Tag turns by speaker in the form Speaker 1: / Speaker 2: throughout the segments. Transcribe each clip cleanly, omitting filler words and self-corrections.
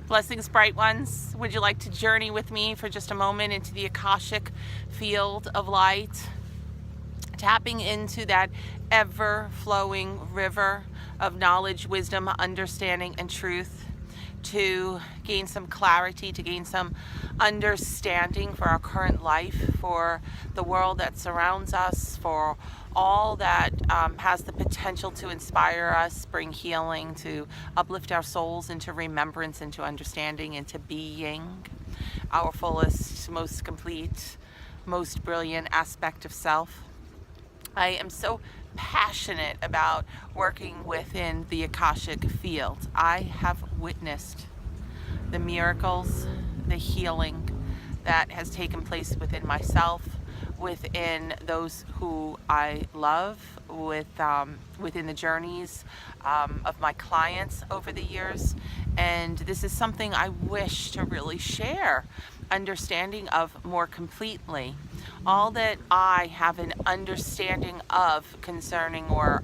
Speaker 1: Blessings, bright ones. Would you like to journey with me for just a moment into the Akashic field of light? Tapping into that ever-flowing river of knowledge, wisdom, understanding, and truth to gain some clarity, to gain some understanding for our current life, for the world that surrounds us, for all that has the potential to inspire us, bring healing, to uplift our souls into remembrance, into understanding, into being our fullest, most complete, most brilliant aspect of self. I am so passionate about working within the Akashic field. I have witnessed the miracles, the healing that has taken place within myself, within those who I love, within the journeys of my clients over the years. And this is something I wish to really share understanding of more completely. All that I have an understanding of concerning or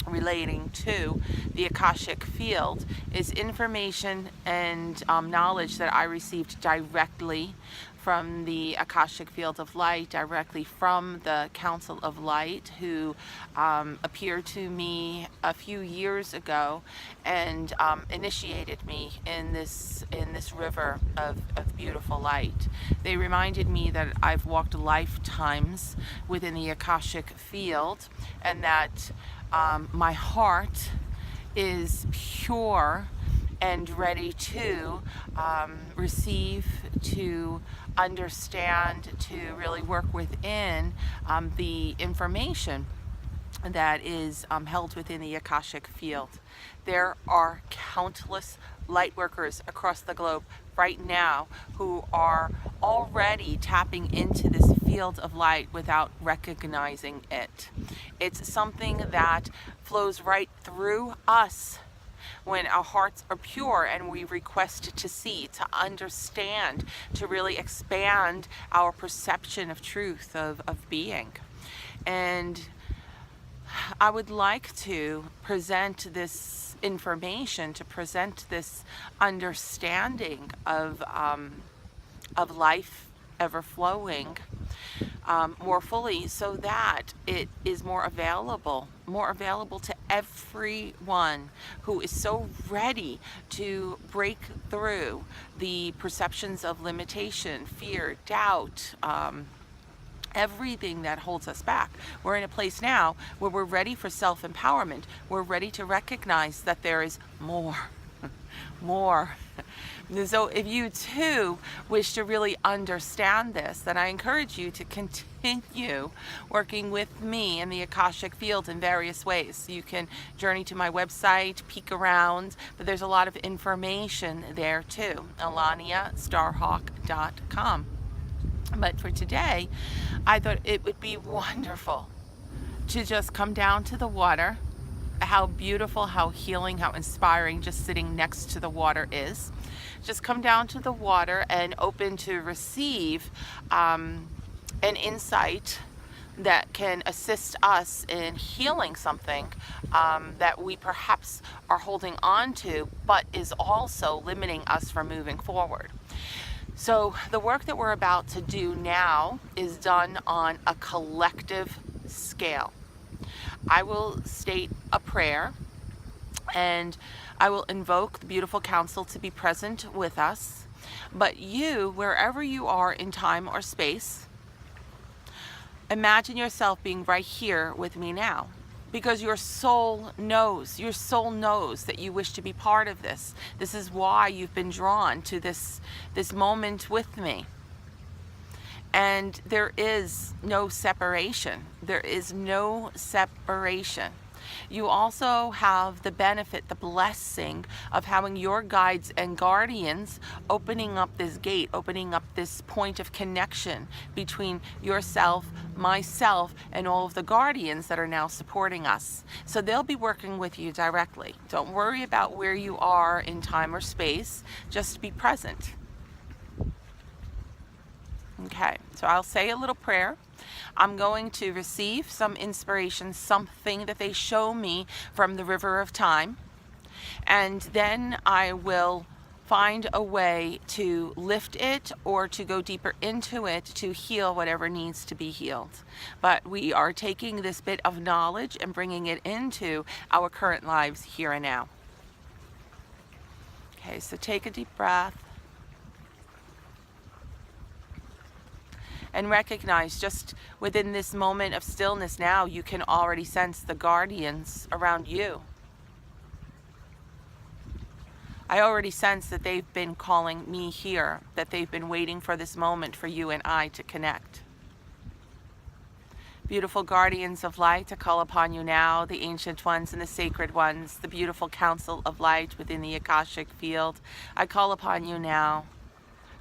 Speaker 1: relating to the Akashic field is information and knowledge that I received directly from the Akashic field of light, directly from the Council of Light, who appeared to me a few years ago and initiated me in this river of beautiful light. They reminded me that I've walked lifetimes within the Akashic field, and that my heart is pure and ready to receive, to understand, to really work within the information that is held within the Akashic field. There are countless light workers across the globe right now who are already tapping into this field of light without recognizing it. It's something that flows right through us when our hearts are pure and we request to see, to understand, to really expand our perception of truth, of being. And I would like to present this information, to present this understanding of life ever flowing more fully, so that it is more available to everyone who is so ready to break through the perceptions of limitation, fear, doubt, everything that holds us back. We're in a place now where we're ready for self-empowerment. We're ready to recognize that there is more. More. So if you too wish to really understand this, then I encourage you to continue working with me in the Akashic field in various ways. You can journey to my website, peek around, but there's a lot of information there too, alaniastarhawk.com. But for today, I thought it would be wonderful to just come down to the water. How beautiful, how healing, how inspiring just sitting next to the water is. Just come down to the water and open to receive an insight that can assist us in healing something that we perhaps are holding on to, but is also limiting us from moving forward. So the work that we're about to do now is done on a collective scale. I will state a prayer, and I will invoke the beautiful council to be present with us. But you, wherever you are in time or space, imagine yourself being right here with me now, because your soul knows that you wish to be part of this. This is why you've been drawn to this moment with me. And there is no separation. There is no separation. You also have the benefit, the blessing of having your guides and guardians opening up this gate, opening up this point of connection between yourself, myself, and all of the guardians that are now supporting us. So they'll be working with you directly. Don't worry about where you are in time or space. Just be present. Okay, so I'll say a little prayer. I'm going to receive some inspiration, something that they show me from the river of time. And then I will find a way to lift it or to go deeper into it to heal whatever needs to be healed. But we are taking this bit of knowledge and bringing it into our current lives here and now. Okay, so take a deep breath and recognize just within this moment of stillness now, you can already sense the guardians around you. I already sense that they've been calling me here, that they've been waiting for this moment for you and I to connect. Beautiful guardians of light, I call upon you now, the ancient ones and the sacred ones, the beautiful council of light within the Akashic field. I call upon you now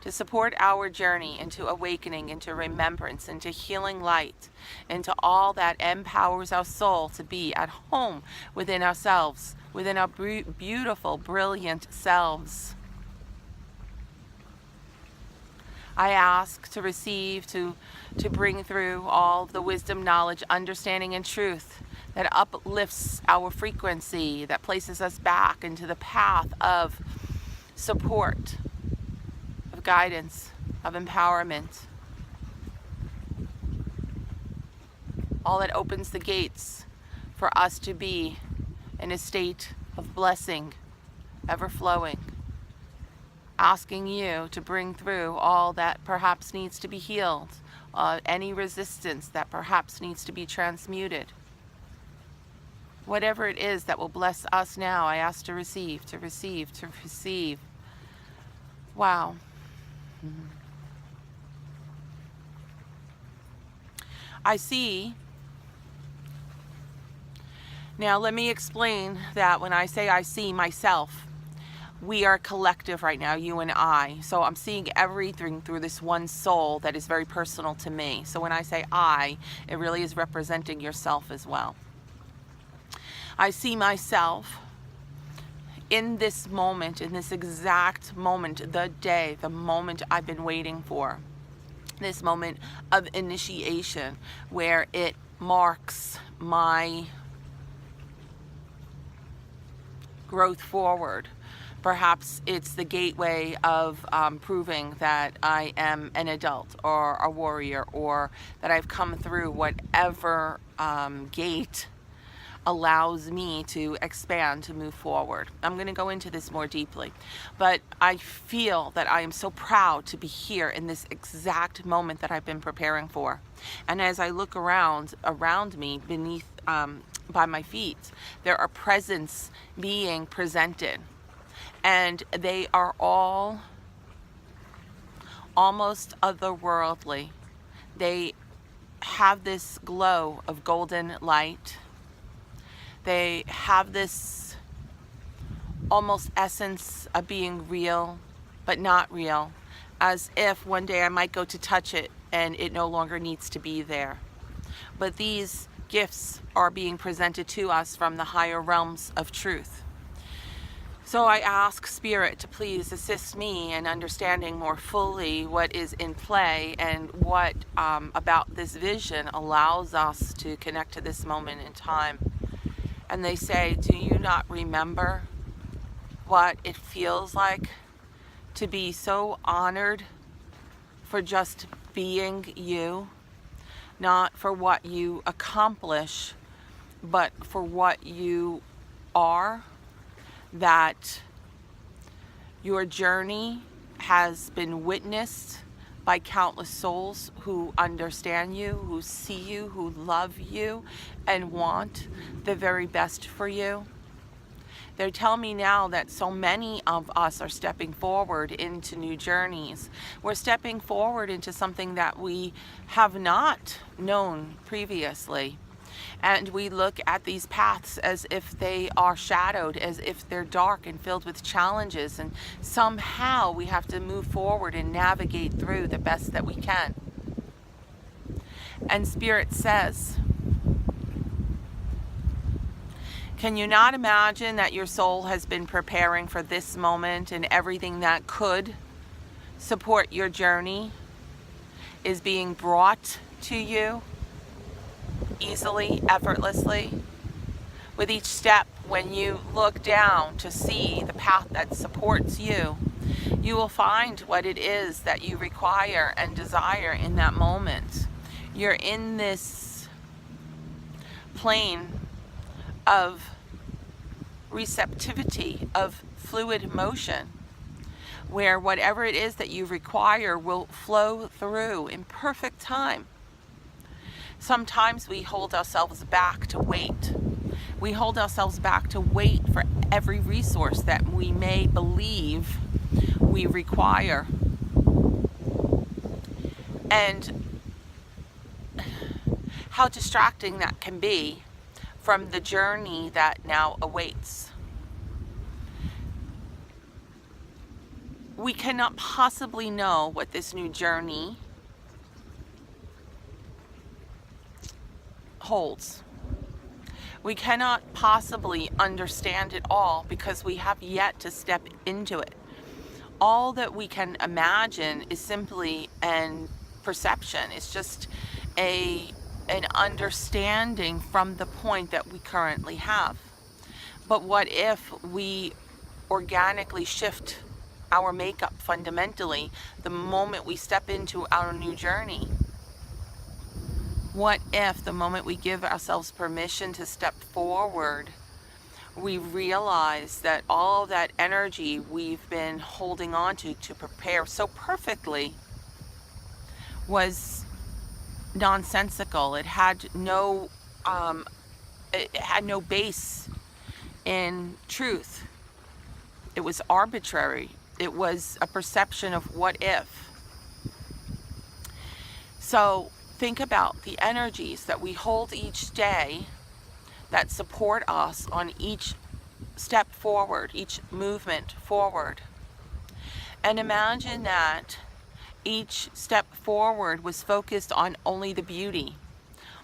Speaker 1: to support our journey into awakening, into remembrance, into healing light, into all that empowers our soul to be at home within ourselves, within our beautiful, brilliant selves. I ask to receive, to bring through all of the wisdom, knowledge, understanding, and truth that uplifts our frequency, that places us back into the path of support, of guidance, of empowerment. All that opens the gates for us to be in a state of blessing, ever flowing. Asking you to bring through all that perhaps needs to be healed, any resistance that perhaps needs to be transmuted. Whatever it is that will bless us now, I ask to receive, to receive, to receive. Wow. I see. Now let me explain that when I say I see myself, we are collective right now, you and I. So I'm seeing everything through this one soul that is very personal to me. So when I say I, it really is representing yourself as well. I see myself in this moment, in this exact moment, the day, the moment I've been waiting for. This moment of initiation where it marks my growth forward. Perhaps it's the gateway of proving that I am an adult or a warrior, or that I've come through whatever gate allows me to expand, to move forward. I'm going to go into this more deeply, but I feel that I am so proud to be here in this exact moment that I've been preparing for. And as I look around me, beneath, by my feet, there are presents being presented. And they are all almost otherworldly. They have this glow of golden light. They have this almost essence of being real, but not real. As if one day I might go to touch it and it no longer needs to be there. But these gifts are being presented to us from the higher realms of truth. So I ask Spirit to please assist me in understanding more fully what is in play and what about this vision allows us to connect to this moment in time. And they say, do you not remember what it feels like to be so honored for just being you? Not for what you accomplish, but for what you are. That your journey has been witnessed by countless souls who understand you, who see you, who love you, and want the very best for you. They tell me now that so many of us are stepping forward into new journeys. We're stepping forward into something that we have not known previously. And we look at these paths as if they are shadowed, as if they're dark and filled with challenges, and somehow we have to move forward and navigate through the best that we can. And Spirit says, can you not imagine that your soul has been preparing for this moment, and everything that could support your journey is being brought to you easily, effortlessly? With each step, when you look down to see the path that supports you, You will find what it is that you require and desire in that moment. You're in this plane of receptivity, of fluid motion, where whatever it is that you require will flow through in perfect time. Sometimes we hold ourselves back to wait. We hold ourselves back to wait for every resource that we may believe we require. And how distracting that can be from the journey that now awaits. We cannot possibly know what this new journey holds. We cannot possibly understand it all because we have yet to step into it. All that we can imagine is simply an perception. It's just an understanding from the point that we currently have. But what if we organically shift our makeup fundamentally the moment we step into our new journey? What if the moment we give ourselves permission to step forward, we realize that all that energy we've been holding on to prepare so perfectly was nonsensical. It had no base in truth. It was arbitrary. It was a perception of what if. So think about the energies that we hold each day that support us on each step forward, each movement forward. And imagine that each step forward was focused on only the beauty,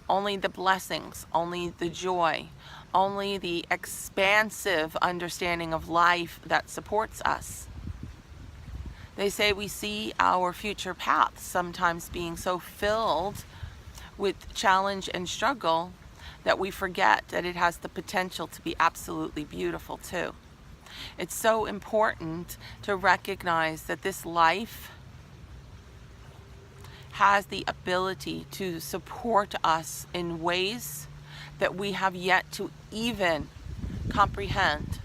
Speaker 1: only the blessings, only the joy, only the expansive understanding of life that supports us. They say we see our future paths sometimes being so filled with challenge and struggle that we forget that it has the potential to be absolutely beautiful too. It's so important to recognize that this life has the ability to support us in ways that we have yet to even comprehend.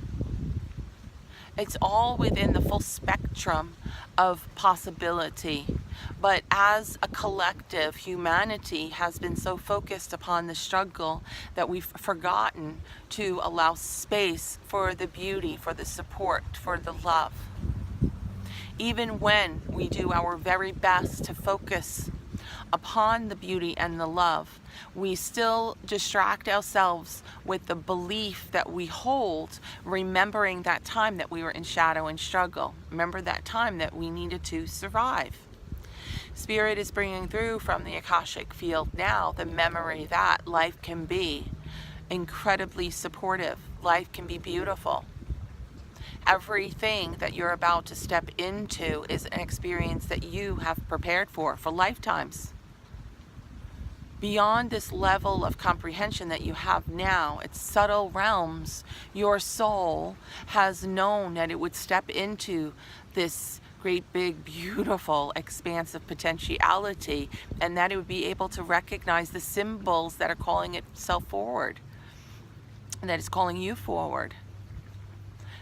Speaker 1: It's all within the full spectrum of possibility. But as a collective, humanity has been so focused upon the struggle that we've forgotten to allow space for the beauty, for the support, for the love. Even when we do our very best to focus upon the beauty and the love, we still distract ourselves with the belief that we hold, remembering that time that we were in shadow and struggle. Remember that time that we needed to survive. Spirit is bringing through from the Akashic field now the memory that life can be incredibly supportive. Life can be beautiful. Everything that you're about to step into is an experience that you have prepared for lifetimes. Beyond this level of comprehension that you have now, its subtle realms, your soul has known that it would step into this great, big, beautiful, expansive potentiality, and that it would be able to recognize the symbols that are calling itself forward, and that is calling you forward.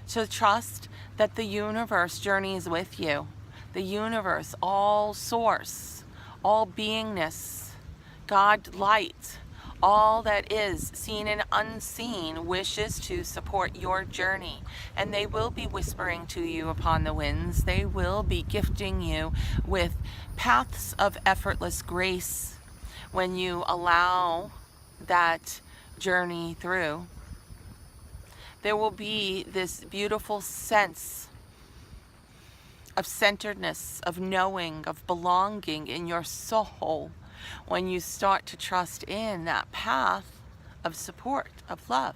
Speaker 1: So trust that the universe journeys with you. The universe, all source, all beingness, God light, all that is seen and unseen wishes to support your journey. And they will be whispering to you upon the winds. They will be gifting you with paths of effortless grace when you allow that journey through. There will be this beautiful sense of centeredness, of knowing, of belonging in your soul when you start to trust in that path of support, of love.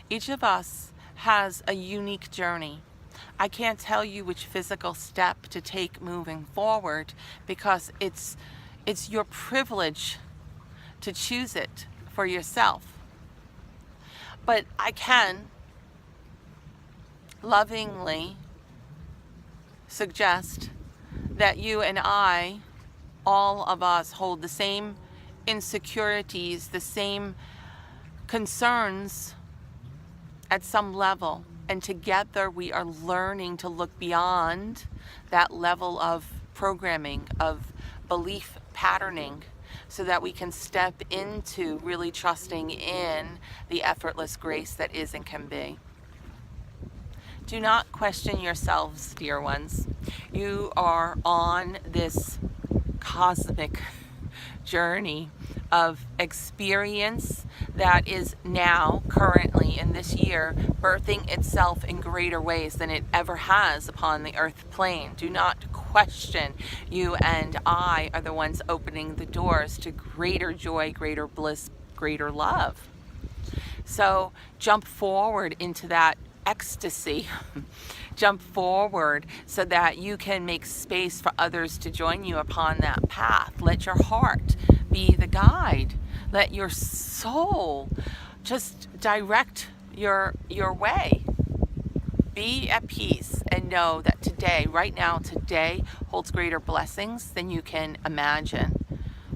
Speaker 1: Each of us has a unique journey. I can't tell you which physical step to take moving forward because it's your privilege to choose it for yourself. But I can lovingly suggest that you and I, all of us, hold the same insecurities, the same concerns at some level. And together we are learning to look beyond that level of programming, of belief patterning, so that we can step into really trusting in the effortless grace that is and can be. Do not question yourselves, dear ones. You are on this cosmic journey of experience that is now, currently, in this year, birthing itself in greater ways than it ever has upon the earth plane. Do not question. You and I are the ones opening the doors to greater joy, greater bliss, greater love. So jump forward into that ecstasy. Jump forward so that you can make space for others to join you upon that path. Let your heart be the guide. Let your soul just direct your way. Be at peace and know that today, right now, today holds greater blessings than you can imagine.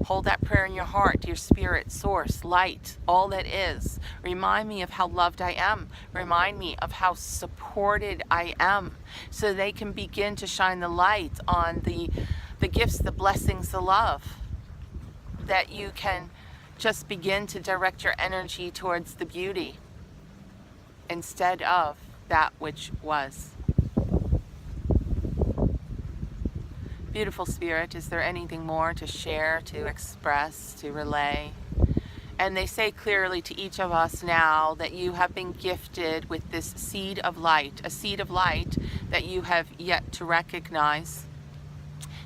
Speaker 1: Hold that prayer in your heart, your spirit, source, light, all that is. Remind me of how loved I am. Remind me of how supported I am, so they can begin to shine the light on the gifts, the blessings, the love, that you can just begin to direct your energy towards the beauty instead of that which was. Beautiful Spirit, is there anything more to share, to express, to relay? And they say clearly to each of us now that you have been gifted with this seed of light, a seed of light that you have yet to recognize.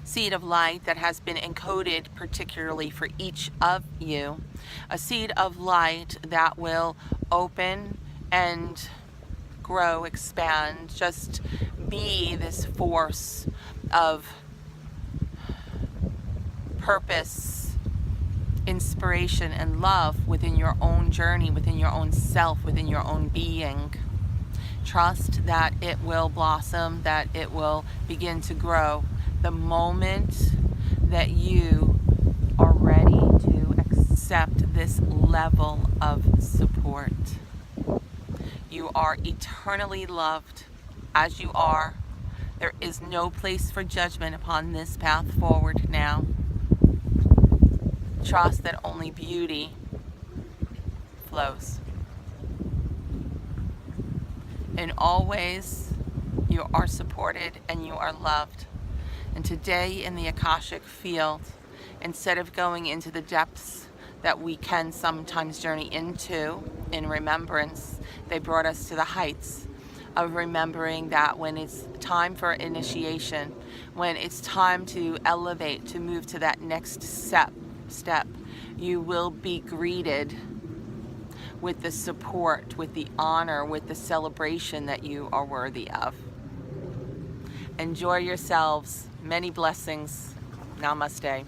Speaker 1: Seed of light that has been encoded particularly for each of you. A seed of light that will open and grow, expand, just be this force of purpose, inspiration, and love within your own journey, within your own self, within your own being. Trust that it will blossom, that it will begin to grow the moment that you are ready to accept this level of support. You are eternally loved as you are. There is no place for judgment upon this path forward now. Trust that only beauty flows. In all ways, you are supported and you are loved. And today in the Akashic field, instead of going into the depths that we can sometimes journey into in remembrance, they brought us to the heights of remembering that when it's time for initiation, when it's time to elevate, to move to that next step, you will be greeted with the support, with the honor, with the celebration that you are worthy of. Enjoy yourselves. Many blessings. Namaste.